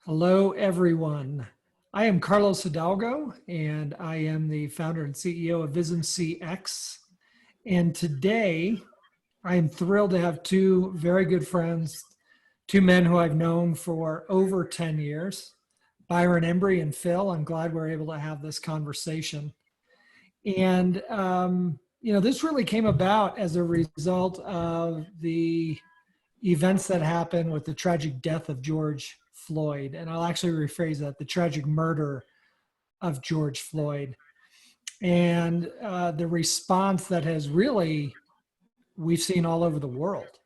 Hello, everyone. I am Carlos Hidalgo, and I am the founder and CEO of Vism CX. And today, I am thrilled to have two very good friends, two men who I've known for over 10 years, Byron Embry and Phil. I'm glad we're able to have this conversation. And, this really came about as a result of the events that happened with the tragic death of George Floyd. And I'll actually rephrase that, the tragic murder of George Floyd. And the response that has really, we've seen all over the world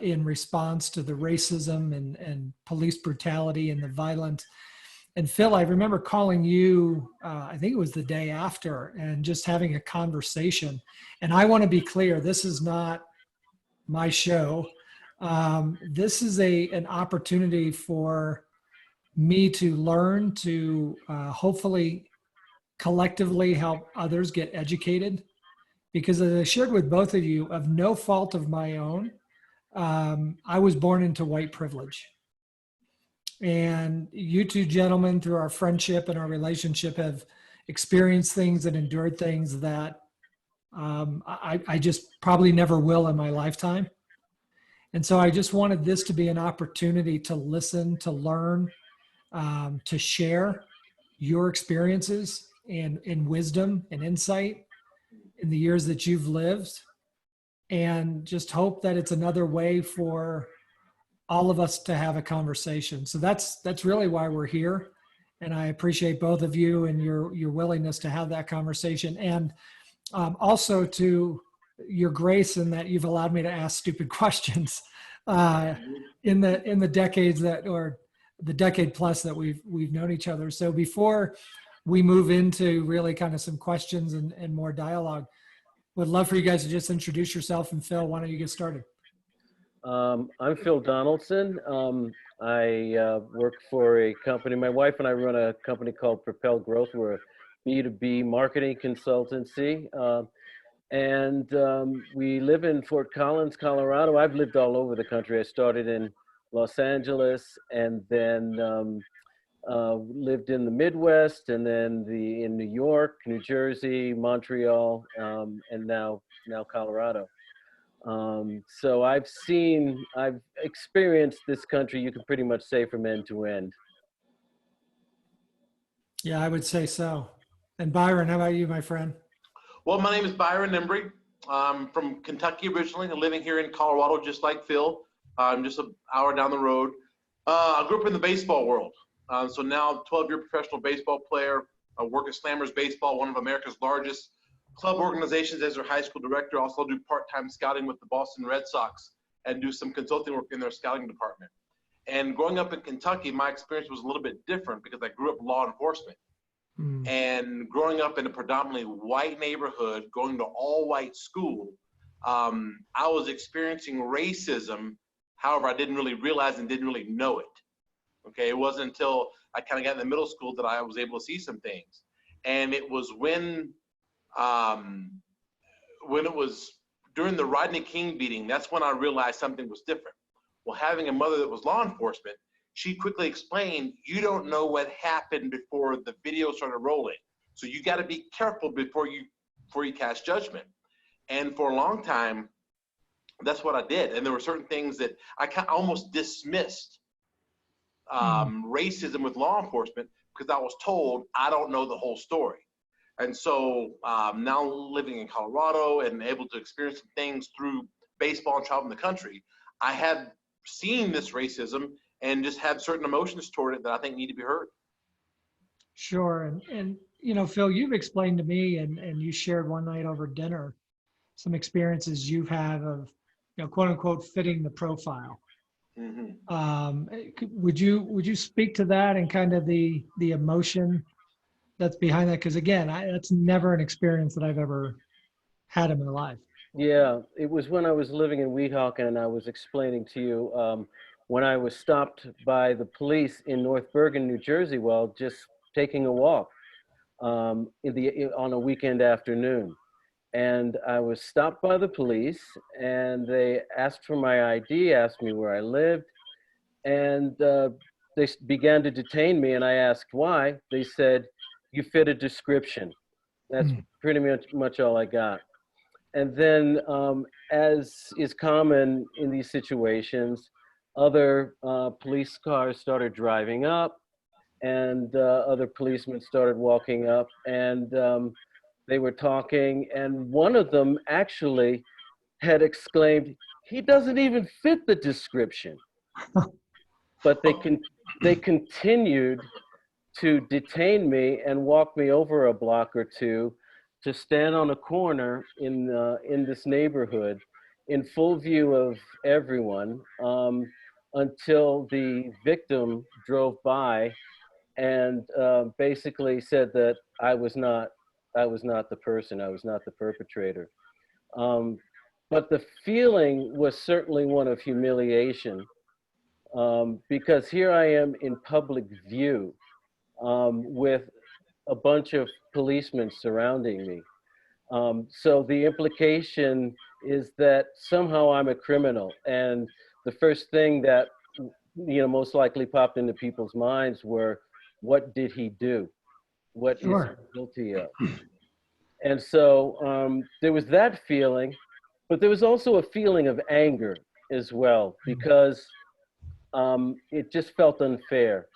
in response to the racism and police brutality and the violence. And Phil, I remember calling you, I think it was the day after, and just having a conversation. And I want to be clear, this is not my show. This is an opportunity for me to learn, to hopefully collectively help others get educated. Because as I shared with both of you, of no fault of my own, I was born into white privilege. And you two gentlemen, through our friendship and our relationship, have experienced things and endured things that I just probably never will in my lifetime. And so I just wanted this to be an opportunity to listen, to learn, to share your experiences and wisdom and insight in the years that you've lived, and just hope that it's another way for all of us to have a conversation. So that's really why we're here. And I appreciate both of you and your willingness to have that conversation. And also to your grace in that you've allowed me to ask stupid questions in the decades that, or the decade plus that we've known each other. So before we move into really kind of some questions and more dialogue, would love for you guys to just introduce yourself. And Phil, why don't you get started? I'm Phil Donaldson. I work for a company. My wife and I run a company called Propel Growth. We're a B2B marketing consultancy. We live in Fort Collins, Colorado. I've lived all over the country. I started in Los Angeles and then lived in the Midwest and then in New York, New Jersey, Montreal, and now Colorado. So I've experienced this country, you can pretty much say, from end to end. Yeah, I would say so. And Byron, how about you, my friend? Well, my name is Byron Embry. I'm from Kentucky originally. I'm living here in Colorado, just like Phil. I'm just an hour down the road. I grew up in the baseball world. So now 12-year professional baseball player. I work at Slammers Baseball, one of America's largest club organizations, as their high school director. Also do part-time scouting with the Boston Red Sox and do some consulting work in their scouting department. And growing up in Kentucky, my experience was a little bit different because I grew up in law enforcement. And growing up in a predominantly white neighborhood, going to all white school, I was experiencing racism. However, I didn't really realize and didn't really know it. Okay, it wasn't until I kind of got in the middle school that I was able to see some things. And it was when it was during the Rodney King beating, that's when I realized something was different. Well, having a mother that was law enforcement, she quickly explained, you don't know what happened before the video started rolling. So you got to be careful before you cast judgment. And for a long time, that's what I did. And there were certain things that I almost dismissed racism with law enforcement because I was told I don't know the whole story. And so now living in Colorado and able to experience some things through baseball and traveling the country, I have seen this racism and just have certain emotions toward it that I think need to be heard. Sure. And Phil, you've explained to me and you shared one night over dinner some experiences you've had of, quote unquote, fitting the profile. Would you speak to that and kind of the emotion that's behind that? Because again, that's never an experience that I've ever had in my life. Yeah, it was when I was living in Weehawken, and I was explaining to you when I was stopped by the police in North Bergen, New Jersey, while just taking a walk on a weekend afternoon. And I was stopped by the police, and they asked for my ID, asked me where I lived, and began to detain me, and I asked why. They said, "You fit a description." That's pretty much all I got. And then, as is common in these situations, other police cars started driving up, and other policemen started walking up, and they were talking, and one of them actually had exclaimed, "He doesn't even fit the description." But they continued to detain me and walk me over a block or two to stand on a corner in this neighborhood in full view of everyone, until the victim drove by and basically said that I was not the person, I was not the perpetrator. But the feeling was certainly one of humiliation, because here I am in public view, with a bunch of policemen surrounding me. So the implication is that somehow I'm a criminal. And the first thing that, most likely popped into people's minds were, what did he do? What is he guilty of? And so there was that feeling, but there was also a feeling of anger as well, because it just felt unfair.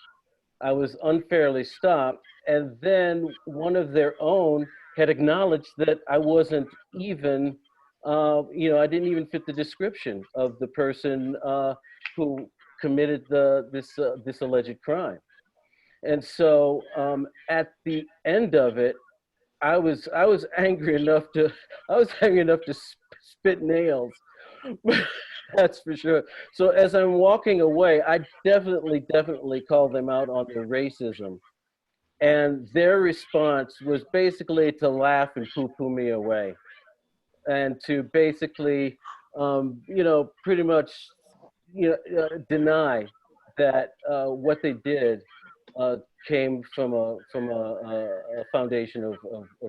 I was unfairly stopped, and then one of their own had acknowledged that I wasn't even, I didn't even fit the description of the person who committed this alleged crime. And so at the end of it, I was angry enough to spit nails. That's for sure. So as I'm walking away, I definitely called them out on their racism. And their response was basically to laugh and poo-poo me away, and to basically, pretty much, deny that what they did came from a foundation of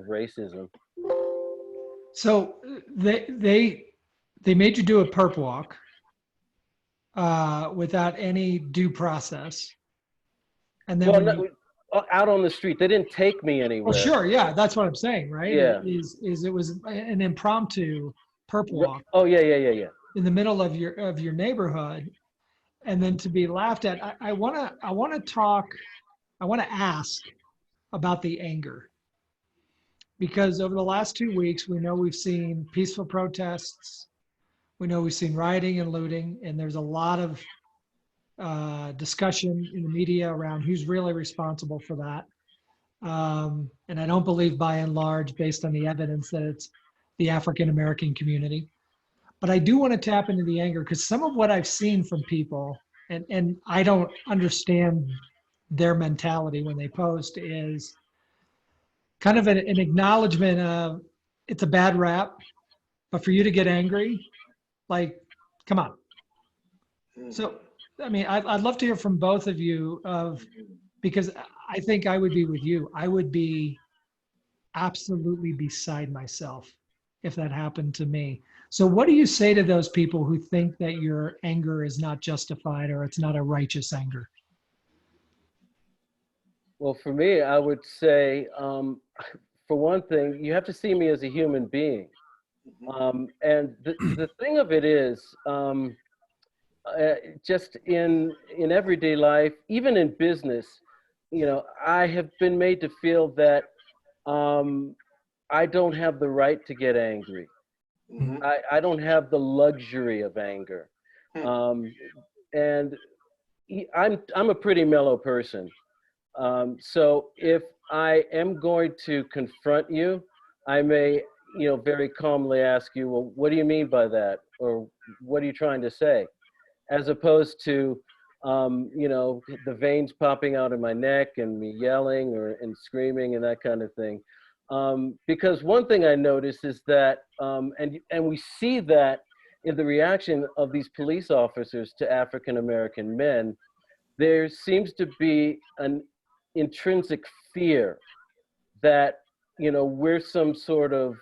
racism. So they made you do a perp walk without any due process, and then out on the street, they didn't take me anywhere. Well, sure, yeah, that's what I'm saying, right? Yeah. Is it was an impromptu perp walk. Oh yeah. In the middle of your neighborhood, and then to be laughed at. I want to ask about the anger, because over the last 2 weeks, we know we've seen peaceful protests. We know we've seen rioting and looting, and there's a lot of discussion in the media around who's really responsible for that. And I don't believe by and large, based on the evidence, that it's the African-American community. But I do want to tap into the anger, because some of what I've seen from people, and I don't understand their mentality when they post, is kind of an acknowledgement of it's a bad rap, but for you to get angry, like, come on. So, I mean, I'd love to hear from both of you because I think I would be with you. I would be absolutely beside myself if that happened to me. So what do you say to those people who think that your anger is not justified or it's not a righteous anger? Well, for me, I would say, for one thing, you have to see me as a human being. And the thing of it is, just in everyday life, even in business, I have been made to feel that I don't have the right to get angry. I don't have the luxury of anger. And I'm a pretty mellow person. So if I am going to confront you, I may, very calmly ask you, well, what do you mean by that? Or what are you trying to say? As opposed to, the veins popping out of my neck and me yelling and screaming and that kind of thing. Because one thing I notice is that, and we see that in the reaction of these police officers to African-American men, there seems to be an intrinsic fear that, we're some sort of,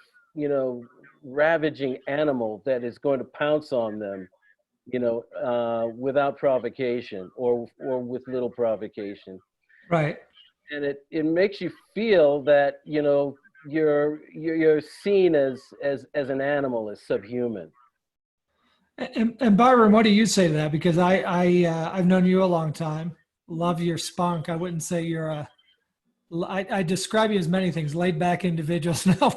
ravaging animal that is going to pounce on them without provocation or with little provocation. Right. And it makes you feel that, you're seen as an animal, as subhuman. And Byron, what do you say to that? Because I've known you a long time. Love your spunk. I wouldn't say you're I describe you as many things, laid back individuals now.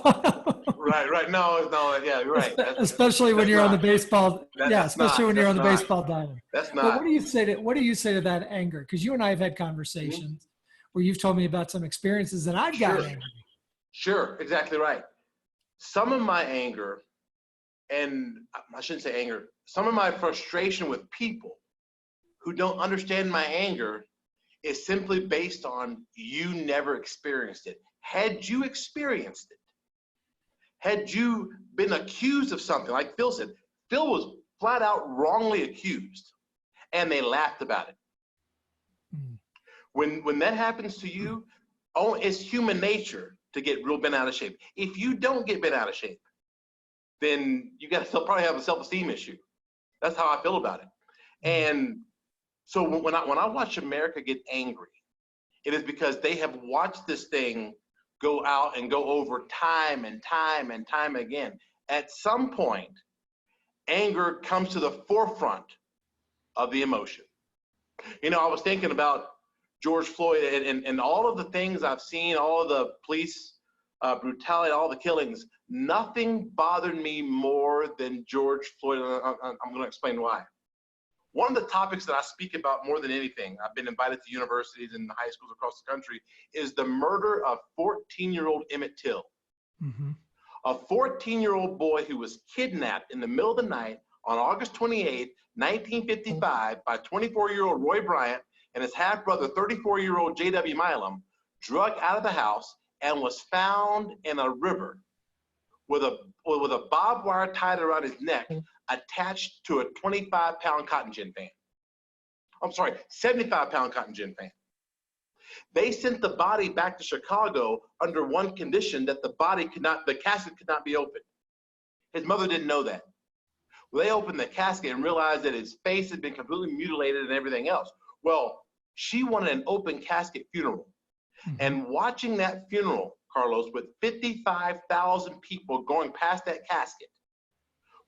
Right. No, yeah, you're right. Especially when you're on the baseball. Yeah, That's especially not, when you're that's on the not. baseball diamond. That's But not. what do you say to that anger? Because you and I have had conversations where you've told me about some experiences and I've gotten angry. Sure, exactly right. Some of my anger, and I shouldn't say anger, some of my frustration with people who don't understand my anger is simply based on you never experienced it. Had you experienced it, had you been accused of something, like Phil said, Phil was flat out wrongly accused, and they laughed about it. When that happens to you, it's human nature to get real bent out of shape. If you don't get bent out of shape, then you got to probably have a self-esteem issue. That's how I feel about it. And so when I watch America get angry, it is because they have watched this thing go out and go over time and time and time again. At some point, anger comes to the forefront of the emotion. I was thinking about George Floyd and all of the things I've seen, all of the police brutality, all the killings. Nothing bothered me more than George Floyd. I'm going to explain why. One of the topics that I speak about more than anything, I've been invited to universities and high schools across the country, is the murder of 14-year-old Emmett Till. Mm-hmm. A 14-year-old boy who was kidnapped in the middle of the night on August 28, 1955 by 24-year-old Roy Bryant and his half-brother, 34-year-old J.W. Milam, drugged out of the house and was found in a river with a barbed wire tied around his neck, attached to a 25-pound cotton gin fan. I'm sorry, 75-pound cotton gin fan. They sent the body back to Chicago under one condition, that the casket could not be opened. His mother didn't know that. Well, they opened the casket and realized that his face had been completely mutilated and everything else. Well, she wanted an open casket funeral. And watching that funeral, Carlos, with 55,000 people going past that casket,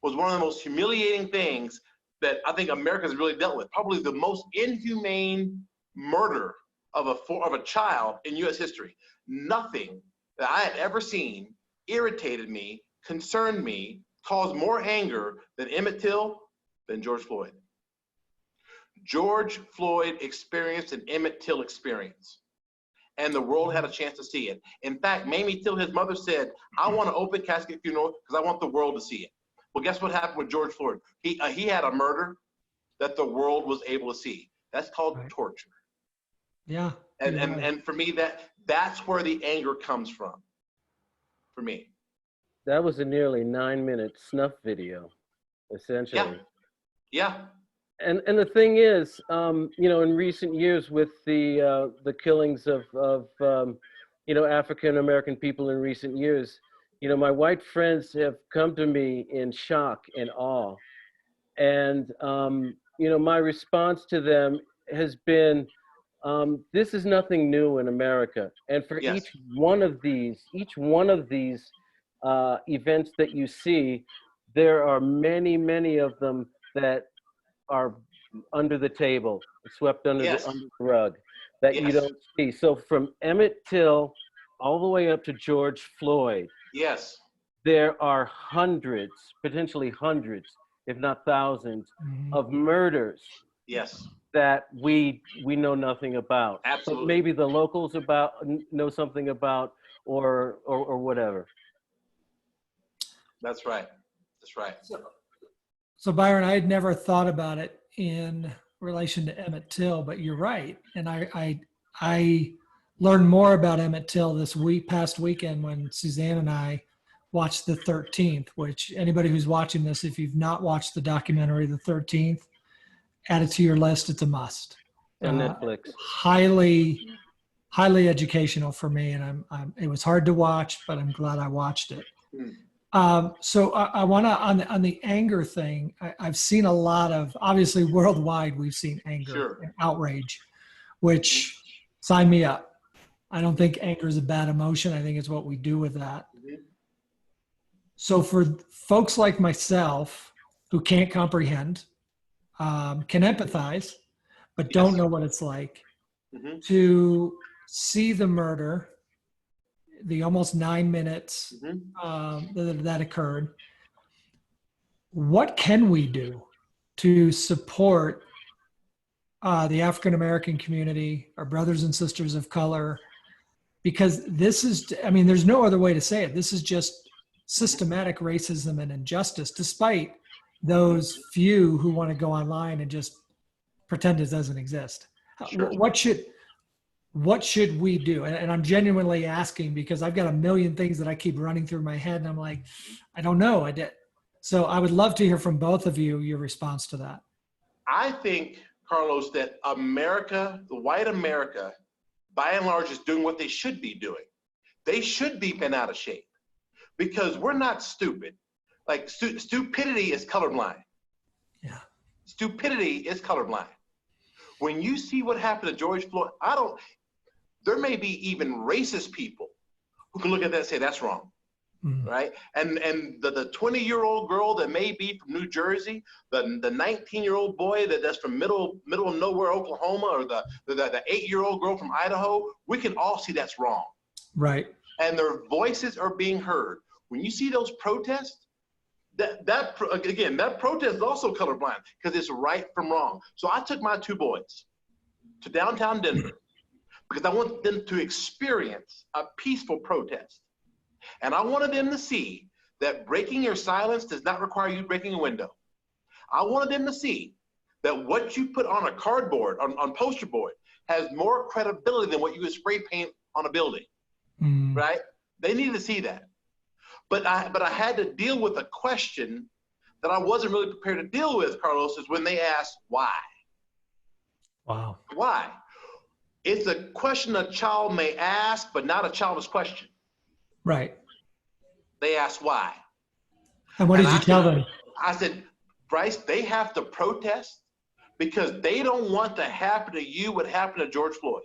was one of the most humiliating things that I think America's really dealt with. Probably the most inhumane murder of a child in U.S. history. Nothing that I had ever seen irritated me, concerned me, caused more anger than Emmett Till, than George Floyd. George Floyd experienced an Emmett Till experience, and the world had a chance to see it. In fact, Mamie Till, his mother, said, I want an open casket funeral because I want the world to see it. Well, guess what happened with George Floyd? He had a murder that the world was able to see. That's called torture. Yeah. And for me, that's where the anger comes from, for me. That was a nearly 9-minute snuff video, essentially. Yeah. And the thing is, in recent years, with the killings of African American people in recent years, my white friends have come to me in shock and awe, and my response to them has been, this is nothing new in America, and for each one of these events that you see, there are many of them that are under the table, swept under the rug, that you don't see. So from Emmett Till all the way up to George Floyd, there are hundreds, potentially hundreds, if not thousands, of murders that we know nothing about. Absolutely. But maybe the locals know something about, or whatever. That's right. So Byron, I had never thought about it in relation to Emmett Till, but you're right. And I learned more about Emmett Till this past weekend when Suzanne and I watched The 13th, which anybody who's watching this, if you've not watched the documentary The 13th, add it to your list. It's a must. On Netflix. Highly educational for me, and it was hard to watch, but I'm glad I watched it. So I want to on the anger thing. I've seen a lot of, obviously worldwide. We've seen anger Sure. and outrage, which sign me up. I don't think anger is a bad emotion. I think it's what we do with that. Mhm. So for folks like myself who can't comprehend, can empathize, but don't Yes. know what it's like Mhm. to see the murder, the almost 9 minutes Mhm. that occurred. What can we do to support the African American community, our brothers and sisters of color? Because this is, I mean, there's no other way to say it. This is just systematic racism and injustice, despite those few who want to go online and just pretend it doesn't exist. Sure. What should we do? And I'm genuinely asking because I've got a million things that I keep running through my head, and I'm like, I don't know. So I would love to hear from both of you your response to that. I think, Carlos, that America, the white America, by and large, is doing what they should be doing. They should be bent out of shape because we're not stupid. Like stupidity is colorblind. Yeah. Stupidity is colorblind. When you see what happened to George Floyd, there may be even racist people who can look at that and say that's wrong. Right? And the 20-year-old girl that may be from New Jersey, the 19-year-old boy that's from middle of nowhere, Oklahoma, or the 8-year-old girl from Idaho, we can all see that's wrong. Right. And their voices are being heard. When you see those protests, that protest is also colorblind because it's right from wrong. So I took my two boys to downtown Denver because I want them to experience a peaceful protest. And I wanted them to see that breaking your silence does not require you breaking a window. I wanted them to see that what you put on a cardboard, on poster board, has more credibility than what you would spray paint on a building, right? They needed to see that. But I had to deal with a question that I wasn't really prepared to deal with, Carlos, is when they asked why. Wow. Why? It's a question a child may ask, but not a childish question. Right. They asked why. And what did you tell them? I said, Bryce, they have to protest because they don't want to happen to you what happened to George Floyd.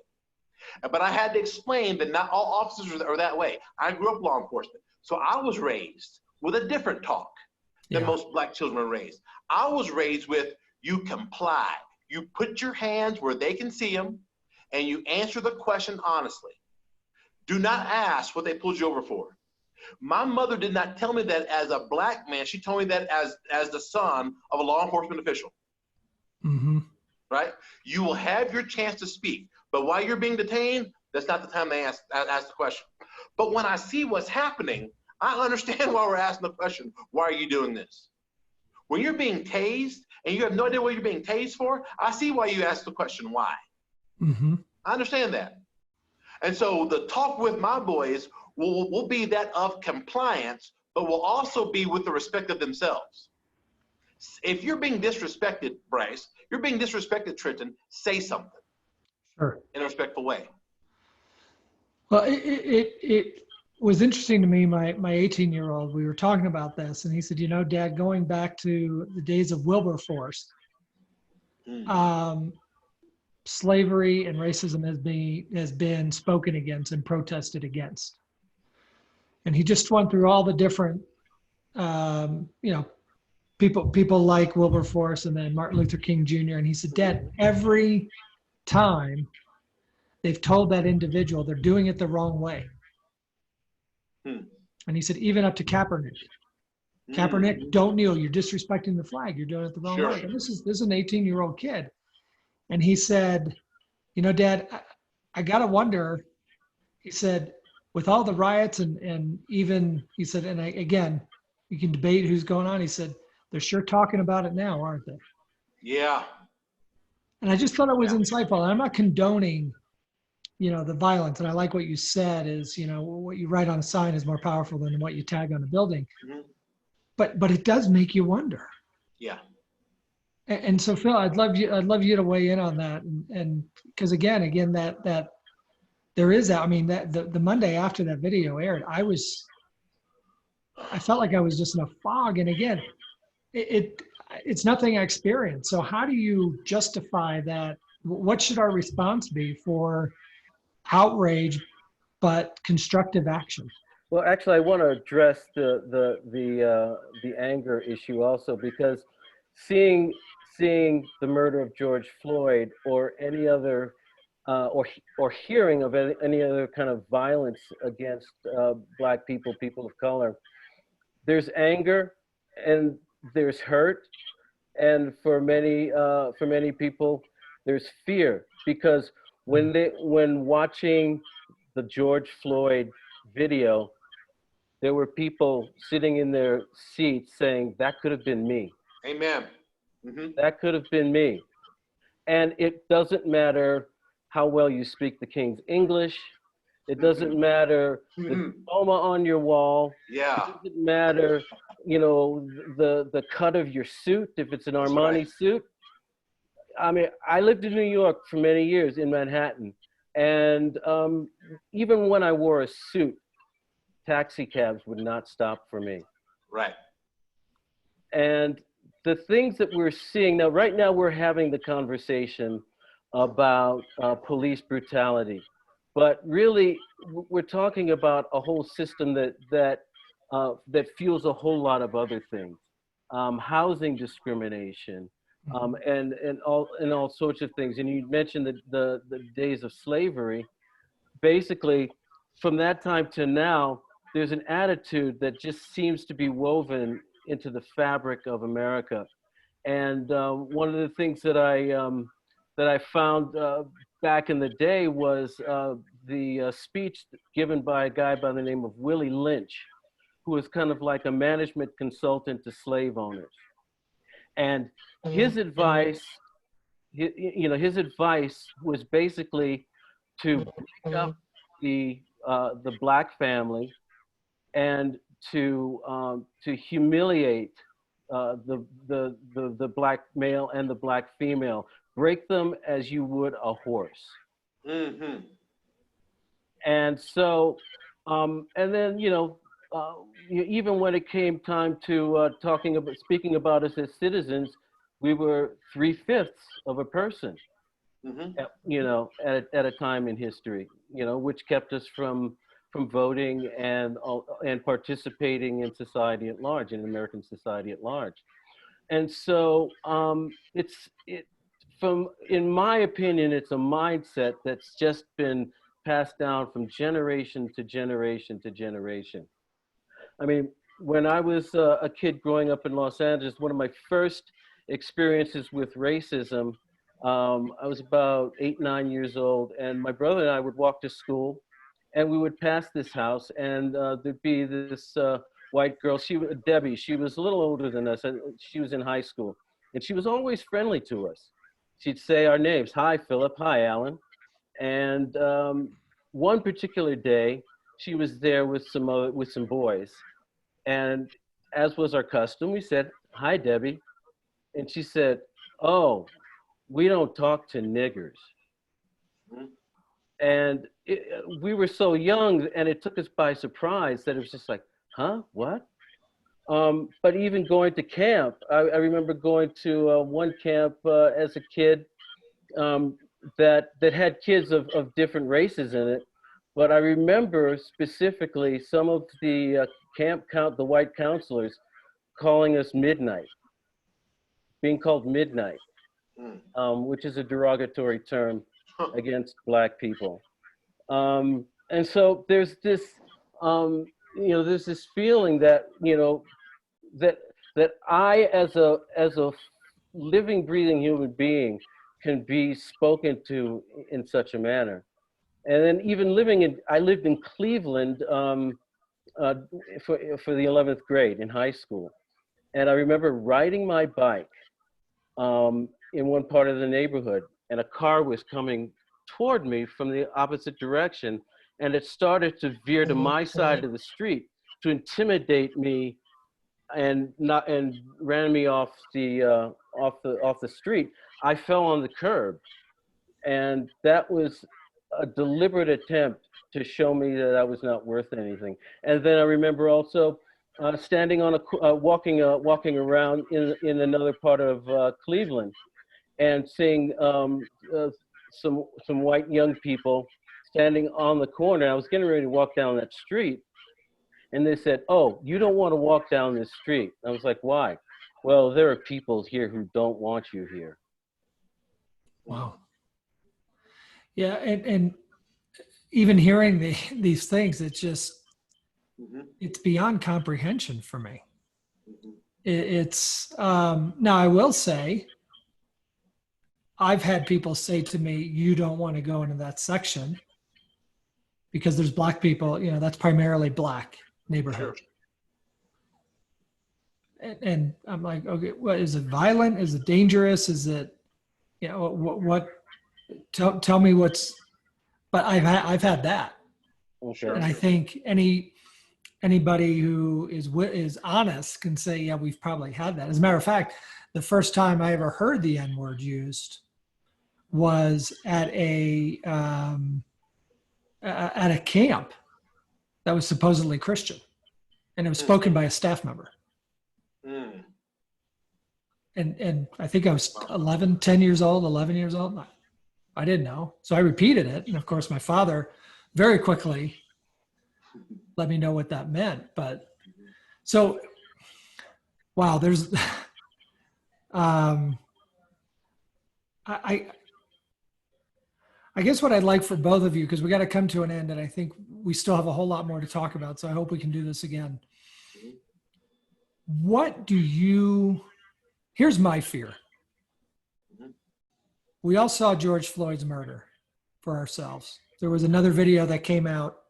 But I had to explain that not all officers are that way. I grew up law enforcement. So I was raised with a different talk than most black children were raised. I was raised with you comply. You put your hands where they can see them and you answer the question honestly. Do not ask what they pulled you over for. My mother did not tell me that as a black man. She told me that as the son of a law enforcement official. Right? You will have your chance to speak, but while you're being detained, that's not the time they ask the question. But when I see what's happening, I understand why we're asking the question, why are you doing this? When you're being tased and you have no idea what you're being tased for, I see why you ask the question, why? I understand that. And so the talk with my boys will be that of compliance, but will also be with the respect of themselves. If you're being disrespected, Bryce, you're being disrespected, Trenton, say something. Sure. In a respectful way. Well, it was interesting to me, my 18-year-old, we were talking about this, and he said, you know, Dad, going back to the days of Wilberforce, slavery and racism has been spoken against and protested against. And he just went through all the different, people like Wilberforce and then Martin Luther King Jr. And he said, Dad, every time they've told that individual they're doing it the wrong way. And he said, even up to Kaepernick. Kaepernick, don't kneel. You're disrespecting the flag. You're doing it the wrong way. And this is an 18-year-old kid. And he said, you know, Dad, I got to wonder, he said, with all the riots and even, he said, and again, you can debate who's going on. He said, they're sure talking about it now, aren't they? Yeah. And I just thought it was insightful. I'm not condoning, the violence. And I like what you said is, what you write on a sign is more powerful than what you tag on a building. But it does make you wonder. Yeah. And so, Phil, I'd love you to weigh in on that. And because again, that there is that, I mean, that the Monday after that video aired, I was I felt like I was just in a fog. And again, it it's nothing I experienced. So how do you justify that? What should our response be for outrage, but constructive action? Well, actually, I want to address the anger issue also, because seeing seeing the murder of George Floyd or any other or hearing of any other kind of violence against Black people, people of color, there's anger and there's hurt, and for many people, there's fear, because when watching the George Floyd video, there were people sitting in their seats saying, that could have been me. Amen. Hmm. That could have been me. And it doesn't matter how well you speak the King's English. It doesn't matter the diploma on your wall. Yeah. It doesn't matter, you know, the cut of your suit, if it's an Armani suit. I mean, I lived in New York for many years in Manhattan. And even when I wore a suit, taxi cabs would not stop for me. Right. And the things that we're seeing now, right now, we're having the conversation about police brutality, but really, we're talking about a whole system that fuels a whole lot of other things, housing discrimination, and all sorts of things. And you mentioned the days of slavery. Basically, from that time to now, there's an attitude that just seems to be woven into the fabric of America. And one of the things that I found back in the day was the speech given by a guy by the name of Willie Lynch, who was kind of like a management consultant to slave owners. And his advice, his advice was basically to break up the Black family and to humiliate the Black male and the Black female, break them as you would a horse. Mm-hmm. And so, and then even when it came time to speaking about us as citizens, we were 3/5 of a person. Mm-hmm. At a time in history, which kept us from voting and participating in society at large, in American society at large. And so in my opinion, it's a mindset that's just been passed down from generation to generation to generation. I mean, when I was a kid growing up in Los Angeles, one of my first experiences with racism, I was about 8, 9 years old, and my brother and I would walk to school, and we would pass this house, and there'd be this white girl, Debbie, she was a little older than us, and she was in high school, and she was always friendly to us. She'd say our names, hi, Philip, hi, Alan. And one particular day, she was there with some boys, and as was our custom, we said, hi, Debbie. And she said, oh, we don't talk to niggers. And we were so young, and it took us by surprise that it was just like, huh, what? But even going to camp, I remember going to one camp as a kid that had kids of different races in it. But I remember specifically some of the the white counselors calling us midnight, being called midnight, which is a derogatory term against Black people. And so there's this, there's this feeling that, that I, as a living, breathing human being, can be spoken to in such a manner. And then even I lived in Cleveland for the 11th grade in high school. And I remember riding my bike in one part of the neighborhood, and a car was coming toward me from the opposite direction, and it started to veer to my side of the street to intimidate me and ran me off the street. I fell on the curb, and that was a deliberate attempt to show me that I was not worth anything. And then I remember also standing on walking around in another part of Cleveland, and seeing some white young people standing on the corner. I was getting ready to walk down that street, and they said, "Oh, you don't want to walk down this street." I was like, "Why?" "Well, there are people here who don't want you here." Wow. Yeah, and even hearing these things, it's just it's beyond comprehension for me. It's now I will say, I've had people say to me, "You don't want to go into that section because there's black people. You know, that's primarily black neighborhood." Sure. And I'm like, okay, what is it? Violent? Is it dangerous? Is it, you know, what? Tell me what's. But I've had that, Okay. and I think anybody who is honest can say, yeah, we've probably had that. As a matter of fact, the first time I ever heard the N word used was at a camp that was supposedly Christian, and it was spoken by a staff member. And I think I was 10 years old, 11 years old. I didn't know. So I repeated it. And of course, my father very quickly let me know what that meant. But so, wow, there's, I guess what I'd like for both of you, because we got to come to an end, and I think we still have a whole lot more to talk about. So I hope we can do this again. Here's my fear. We all saw George Floyd's murder for ourselves. There was another video that came out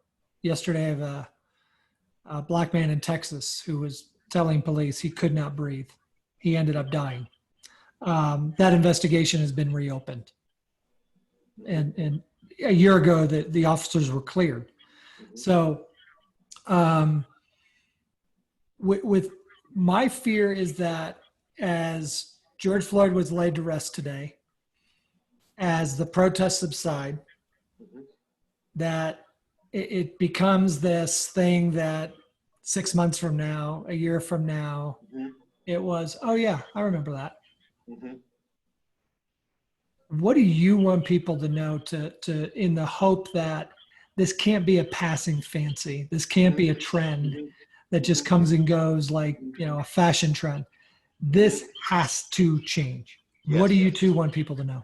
yesterday of a black man in Texas who was telling police he could not breathe. He ended up dying. That investigation has been reopened. And a year ago, the officers were cleared. So with my fear is that as George Floyd was laid to rest today, as the protests subside, that it becomes this thing that 6 months from now, a year from now, it was, oh yeah, I remember that. What do you want people to know to in the hope that this can't be a passing fancy? This can't be a trend that just comes and goes like, you know, a fashion trend. This has to change. Yes. What do you two want people to know?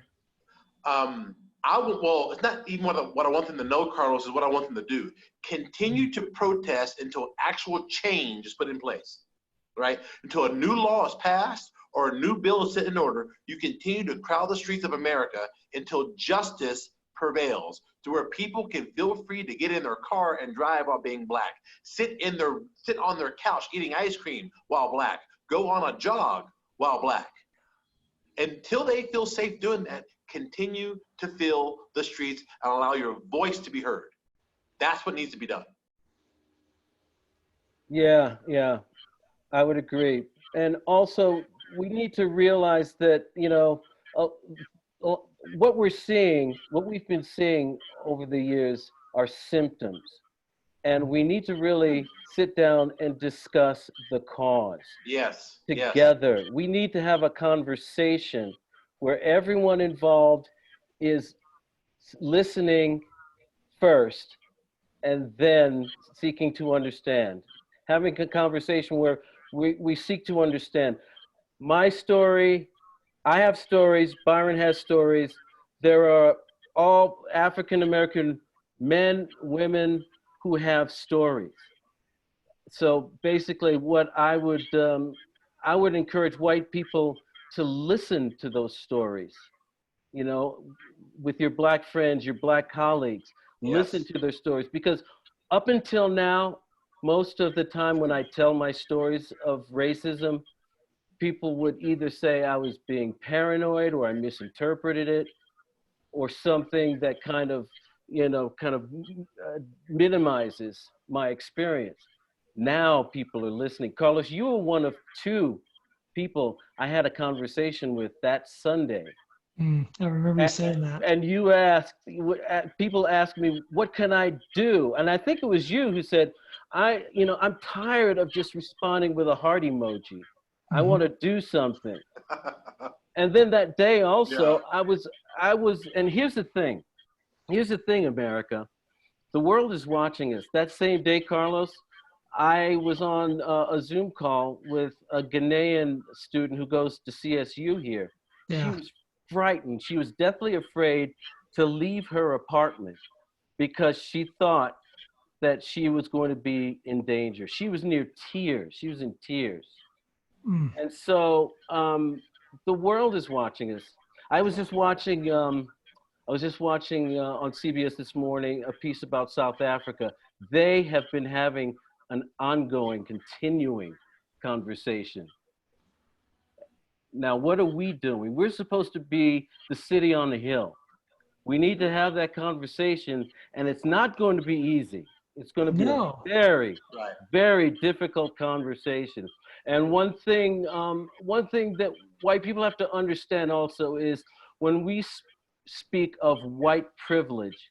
Well, it's not even what I want them to know, Carlos, is what I want them to do. Continue to protest until actual change is put in place, right? Until a new law is passed or a new bill is set in order, you continue to crowd the streets of America until justice prevails, to where people can feel free to get in their car and drive while being black, sit on their couch eating ice cream while black, go on a jog while black. Until they feel safe doing that, continue to fill the streets and allow your voice to be heard. That's what needs to be done. Yeah, I would agree. And also, we need to realize that, you know, what we've been seeing over the years are symptoms. And we need to really sit down and discuss the cause. Yes. Together. Yes. We need to have a conversation where everyone involved is listening first and then seeking to understand. Having a conversation where we seek to understand. My story, I have stories, Byron has stories. There are all African-American men, women who have stories. So basically what I would encourage white people to listen to those stories, you know, with your black friends, your black colleagues, listen to their stories, because up until now, most of the time when I tell my stories of racism, people would either say I was being paranoid or I misinterpreted it or something that kind of minimizes my experience. Now people are listening. Carlos, you were one of two people I had a conversation with that Sunday. I remember you saying that. And you asked, people asked me, what can I do? And I think it was you who said, I'm tired of just responding with a heart emoji. I want to do something. And then that day also, and here's the thing, America, the world is watching us. That same day, Carlos, I was on a Zoom call with a Ghanaian student who goes to CSU here. She Yeah. was frightened. She was deathly afraid to leave her apartment because she thought that she was going to be in danger. She was near tears. She was in tears. Mm. And so the world is watching us. I was just watching on CBS this morning a piece about South Africa. They have been having an ongoing, continuing conversation. Now, what are we doing? We're supposed to be the city on the hill. We need to have that conversation, and it's not going to be easy. It's going to be a very, very difficult conversation. And one thing that white people have to understand also is when we speak of white privilege,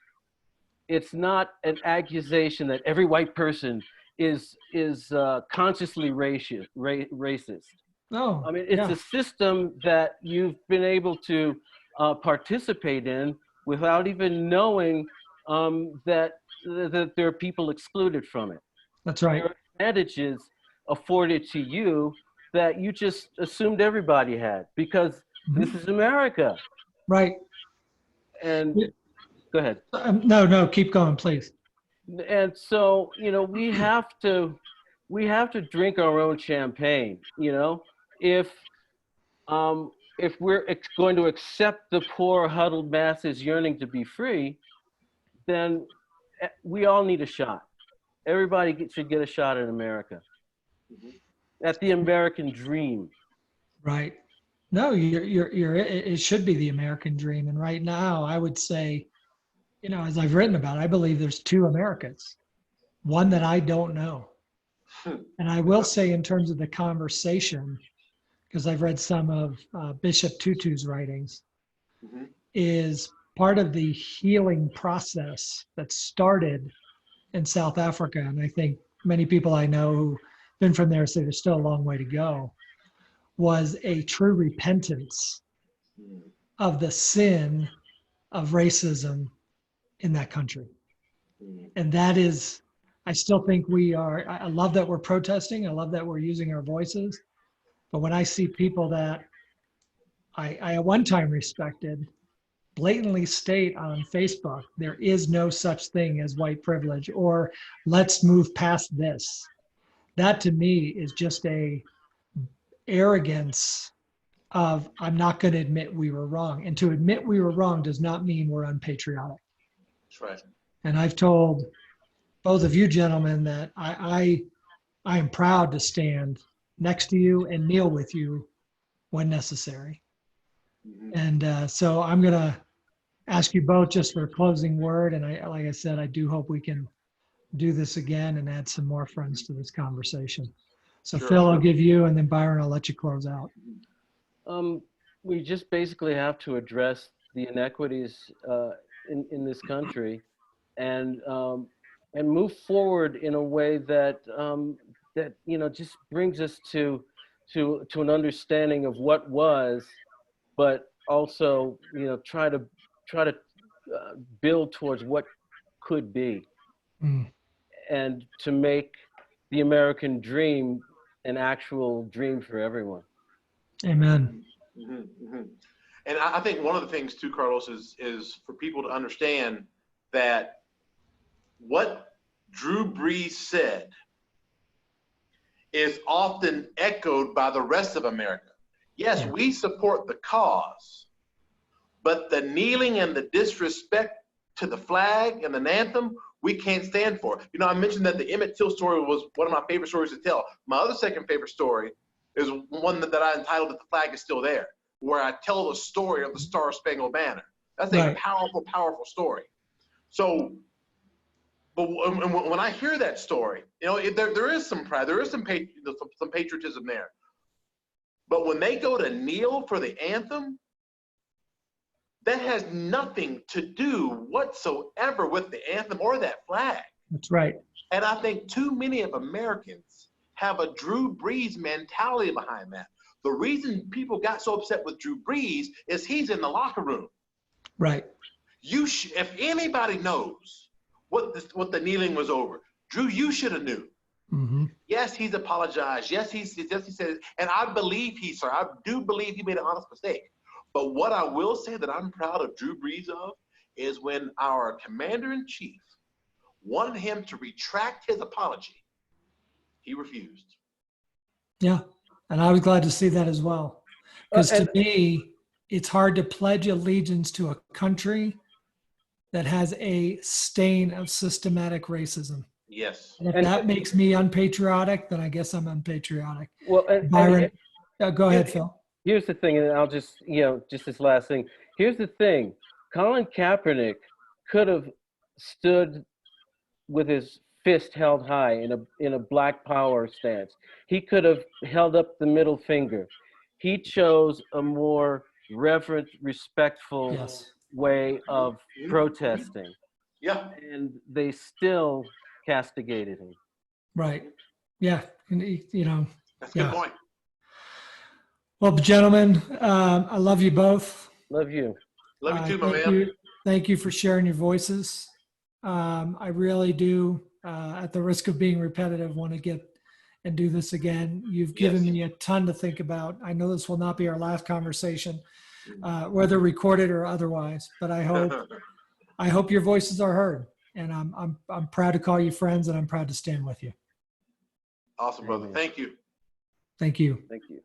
it's not an accusation that every white person is consciously racist. Oh, I mean, it's a system that you've been able to participate in without even knowing that there are people excluded from it. That's right. There are advantages afforded to you that you just assumed everybody had because this is America. Right. And go ahead. No, keep going, please. And so, we have to drink our own champagne. If we're going to accept the poor huddled masses yearning to be free, then we all need a shot. Everybody should get a shot at America, at the American dream. Right. No, it should be the American dream. And right now, I would say, as I've written about, I believe there's two Americas, one that I don't know. And I will say in terms of the conversation, because I've read some of Bishop Tutu's writings, is part of the healing process that started in South Africa. And I think many people I know who've been from there say there's still a long way to go, was a true repentance of the sin of racism in that country. And that is, I still think I love that we're protesting. I love that we're using our voices. But when I see people that I at one time respected blatantly state on Facebook, there is no such thing as white privilege, or let's move past this. That to me is just a arrogance of, I'm not going to admit we were wrong. And to admit we were wrong does not mean we're unpatriotic. That's right. And I've told both of you gentlemen that I am proud to stand next to you and kneel with you when necessary. And so I'm going to ask you both just for a closing word. And like I said, I do hope we can do this again and add some more friends to this conversation. So Phil, I'll give you, and then Byron, I'll let you close out. We just basically have to address the inequities in this country and move forward in a way that just brings us to an understanding of what was, but also try to build towards what could be, and to make the American dream an actual dream for everyone. Amen. And I think one of the things too, Carlos, is for people to understand that what Drew Brees said is often echoed by the rest of America. Yes, we support the cause, but the kneeling and the disrespect to the flag and the anthem, we can't stand for. I mentioned that the Emmett Till story was one of my favorite stories to tell. My other second favorite story is one that I entitled "That the Flag Is Still There," where I tell the story of the Star Spangled Banner. That's a powerful, powerful story. So, but when I hear that story, there is some pride, there is some patriotism there. But when they go to kneel for the anthem, that has nothing to do whatsoever with the anthem or that flag. That's right. And I think too many of Americans have a Drew Brees mentality behind that. The reason people got so upset with Drew Brees is he's in the locker room. Right. If anybody knows what the kneeling was over, Drew, you should have knew. Mm-hmm. Yes, he's apologized. Yes, he said it. And I believe I do believe he made an honest mistake. But what I will say that I'm proud of Drew Brees of is when our commander-in-chief wanted him to retract his apology, he refused. Yeah. And I was glad to see that as well. Because to me, it's hard to pledge allegiance to a country that has a stain of systematic racism. Yes. And if that makes me unpatriotic, then I guess I'm unpatriotic. Well, Byron, go ahead, Phil. Here's the thing, and I'll just, just this last thing. Here's the thing. Colin Kaepernick could have stood with his fist held high in a Black Power stance. He could have held up the middle finger. He chose a more reverent, respectful way of protesting. Yeah. And they still castigated him. Right. Yeah. That's a good point. Well, gentlemen, I love you both. Love you. Love you too, my man. Thank you for sharing your voices. I really do, at the risk of being repetitive, want to get and do this again. You've given me a ton to think about. I know this will not be our last conversation, whether recorded or otherwise, but I hope your voices are heard. And I'm proud to call you friends, and I'm proud to stand with you. Awesome, brother. Thank you. Thank you. Thank you.